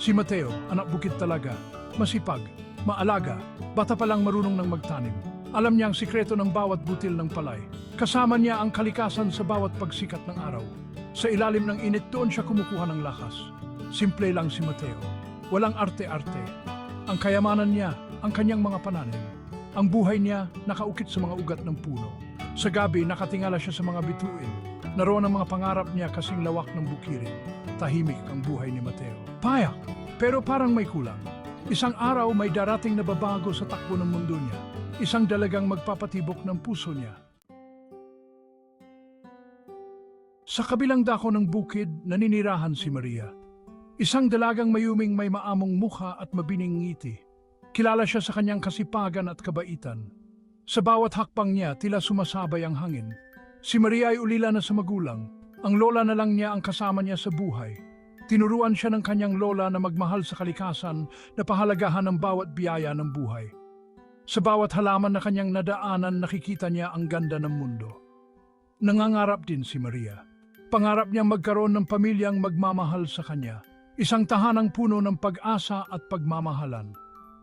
Si Mateo, anak bukid talaga, masipag, maalaga, bata pa lang marunong ng magtanim. Alam niya ang sikreto ng bawat butil ng palay. Kasama niya ang kalikasan sa bawat pagsikat ng araw. Sa ilalim ng init doon siya kumukuha ng lakas. Simple lang si Mateo. Walang arte-arte. Ang kayamanan niya, ang kanyang mga pananim. Ang buhay niya nakaukit sa mga ugat ng puno. Sa gabi, nakatingala siya sa mga bituin. Naroon ang mga pangarap niya kasing lawak ng bukirin. Tahimik ang buhay ni Mateo. Payak, pero parang may kulang. Isang araw may darating na babago sa takbo ng mundo niya. Isang dalagang magpapatibok ng puso niya. Sa kabilang dako ng bukid, naninirahan si Maria. Isang dalagang mayuming may maamong mukha at mabining ngiti. Kilala siya sa kanyang kasipagan at kabaitan. Sa bawat hakbang niya, tila sumasabay ang hangin. Si Maria ay ulila na sa magulang. Ang lola na lang niya ang kasama niya sa buhay. Tinuruan siya ng kanyang lola na magmahal sa kalikasan, na pahalagahan ng bawat biyaya ng buhay. Sa bawat halaman na kanyang nadaanan, nakikita niya ang ganda ng mundo. Nangangarap din si Maria. Pangarap niyang magkaroon ng pamilyang magmamahal sa kanya. Isang tahanang puno ng pag-asa at pagmamahalan.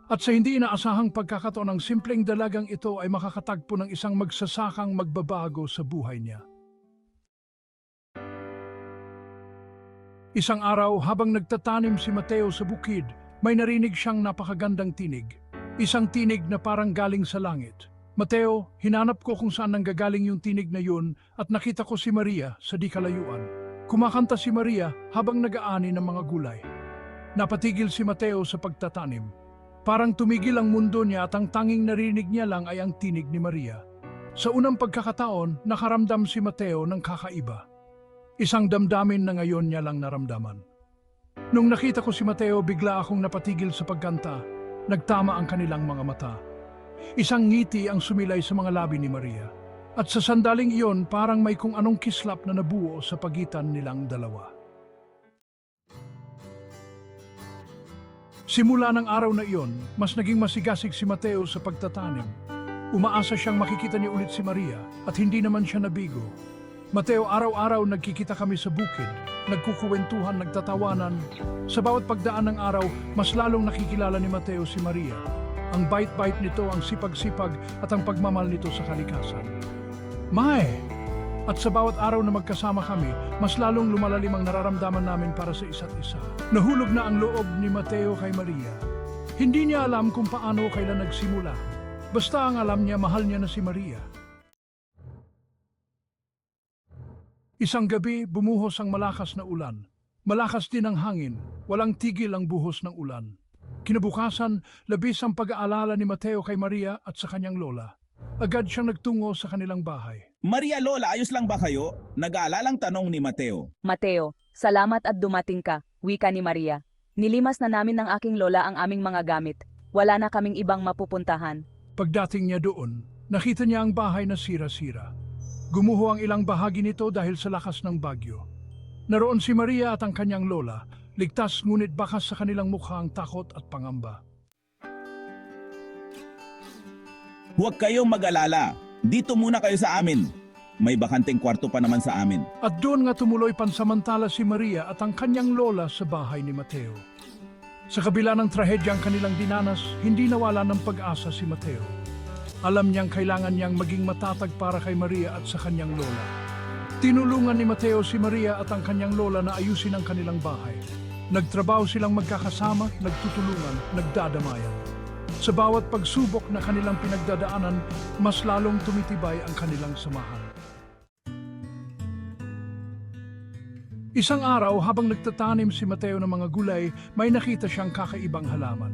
At sa hindi inaasahang pagkakataon ng simpleng dalagang ito ay makakatagpo ng isang magsasakang magbabago sa buhay niya. Isang araw, habang nagtatanim si Mateo sa bukid, may narinig siyang napakagandang tinig. Isang tinig na parang galing sa langit. Mateo, hinanap ko kung saan nanggagaling yung tinig na yun at nakita ko si Maria sa di kalayuan. Kumakanta si Maria habang nag-aani ng mga gulay. Napatigil si Mateo sa pagtatanim. Parang tumigil ang mundo niya at ang tanging narinig niya lang ay ang tinig ni Maria. Sa unang pagkakataon, nakaramdam si Mateo ng kakaiba. Isang damdamin na ngayon niya lang naramdaman. Nung nakita ko si Mateo, bigla akong napatigil sa pagkanta. Nagtama ang kanilang mga mata. Isang ngiti ang sumilay sa mga labi ni Maria. At sa sandaling iyon, parang may kung anong kislap na nabuo sa pagitan nilang dalawa. Simula ng araw na iyon, mas naging masigasig si Mateo sa pagtatanim. Umaasa siyang makikita niya ulit si Maria at hindi naman siya nabigo. Mateo, araw-araw nagkikita kami sa bukid, nagkukuwentuhan, nagtatawanan. Sa bawat pagdaan ng araw, mas lalong nakikilala ni Mateo si Maria. Ang bait-bait nito, ang sipag-sipag at ang pagmamahal nito sa kalikasan. At sa bawat araw na magkasama kami, mas lalong lumalalim ang nararamdaman namin para sa isa't isa. Nahulog na ang loob ni Mateo kay Maria. Hindi niya alam kung paano o kailan nagsimula. Basta ang alam niya, mahal niya na si Maria. Isang gabi, bumuhos ang malakas na ulan. Malakas din ang hangin, walang tigil ang buhos ng ulan. Kinabukasan, labis ang pag-aalala ni Mateo kay Maria at sa kanyang lola. Agad siyang nagtungo sa kanilang bahay. Maria, Lola, ayos lang ba kayo? Nag-aalalang tanong ni Mateo. Mateo, salamat at dumating ka, wika ni Maria. Nilimas na namin ng aking lola ang aming mga gamit. Wala na kaming ibang mapupuntahan. Pagdating niya doon, nakita niya ang bahay na sira-sira. Gumuho ang ilang bahagi nito dahil sa lakas ng bagyo. Naroon si Maria at ang kanyang lola, ligtas ngunit bakas sa kanilang mukha ang takot at pangamba. Huwag kayong mag-alala. Dito muna kayo sa amin. May bakanteng kwarto pa naman sa amin. At doon nga tumuloy pansamantala si Maria at ang kanyang lola sa bahay ni Mateo. Sa kabila ng trahedya ang kanilang dinanas, hindi nawala ng pag-asa si Mateo. Alam niyang kailangan niyang maging matatag para kay Maria at sa kanyang lola. Tinulungan ni Mateo si Maria at ang kanyang lola na ayusin ang kanilang bahay. Nagtrabaho silang magkakasama, nagtutulungan, nagdadamayan. Sa bawat pagsubok na kanilang pinagdadaanan, mas lalong tumitibay ang kanilang samahan. Isang araw, habang nagtatanim si Mateo ng mga gulay, may nakita siyang kakaibang halaman.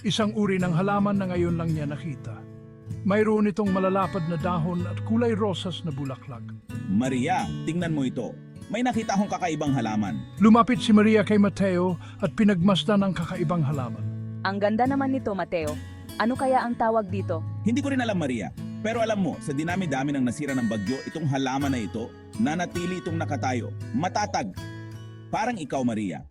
Isang uri ng halaman na ngayon lang niya nakita. Mayroon itong malalapad na dahon at kulay rosas na bulaklak. Maria, tingnan mo ito. May nakita akong kakaibang halaman. Lumapit si Maria kay Mateo at pinagmasdan ang kakaibang halaman. Ang ganda naman nito, Mateo. Ano kaya ang tawag dito? Hindi ko rin alam, Maria. Pero alam mo, sa dinami-dami ng nasira ng bagyo, itong halaman na ito, nanatili itong nakatayo. Matatag. Parang ikaw, Maria.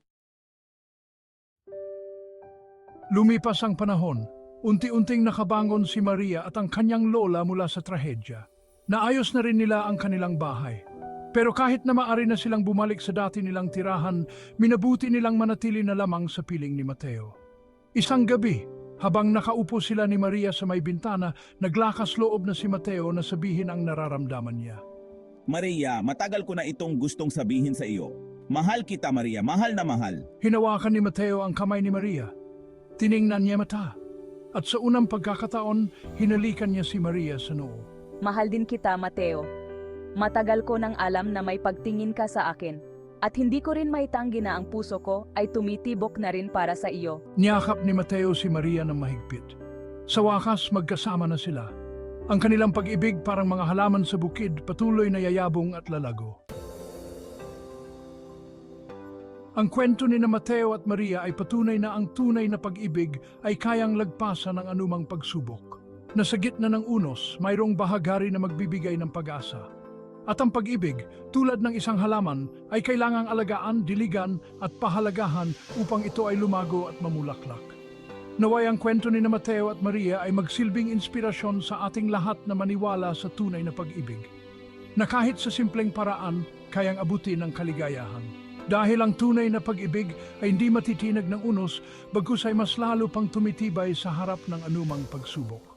Lumipas ang panahon. Unti-unting nakabangon si Maria at ang kanyang lola mula sa trahedya. Naayos na rin nila ang kanilang bahay. Pero kahit na maaari na silang bumalik sa dati nilang tirahan, minabuti nilang manatili na lamang sa piling ni Mateo. Isang gabi, habang nakaupo sila ni Maria sa may bintana, naglakas loob na si Mateo na sabihin ang nararamdaman niya. Maria, matagal ko na itong gustong sabihin sa iyo. Mahal kita, Maria, mahal na mahal. Hinawakan ni Mateo ang kamay ni Maria. Tiningnan niya mata. At sa unang pagkakataon, hinalikan niya si Maria sa noo. Mahal din kita, Mateo. Matagal ko nang alam na may pagtingin ka sa akin. At hindi ko rin maitanggi na ang puso ko ay tumitibok na rin para sa iyo. Niyakap ni Mateo si Maria ng mahigpit. Sa wakas, magkasama na sila. Ang kanilang pag-ibig parang mga halaman sa bukid, patuloy na yayabong at lalago. Ang kwento ni na Mateo at Maria ay patunay na ang tunay na pag-ibig ay kayang lagpasan ng anumang pagsubok. Nasa gitna ng unos, mayroong bahagari na magbibigay ng pag-asa. At ang pag-ibig, tulad ng isang halaman, ay kailangang alagaan, diligan at pahalagahan upang ito ay lumago at mamulaklak. Naway ang kwento ni na Mateo at Maria ay magsilbing inspirasyon sa ating lahat na maniwala sa tunay na pag-ibig. Na kahit sa simpleng paraan, kayang abutin ang kaligayahan. Dahil ang tunay na pag-ibig ay hindi matitinag ng unos, bagkus ay mas lalo pang tumitibay sa harap ng anumang pagsubok.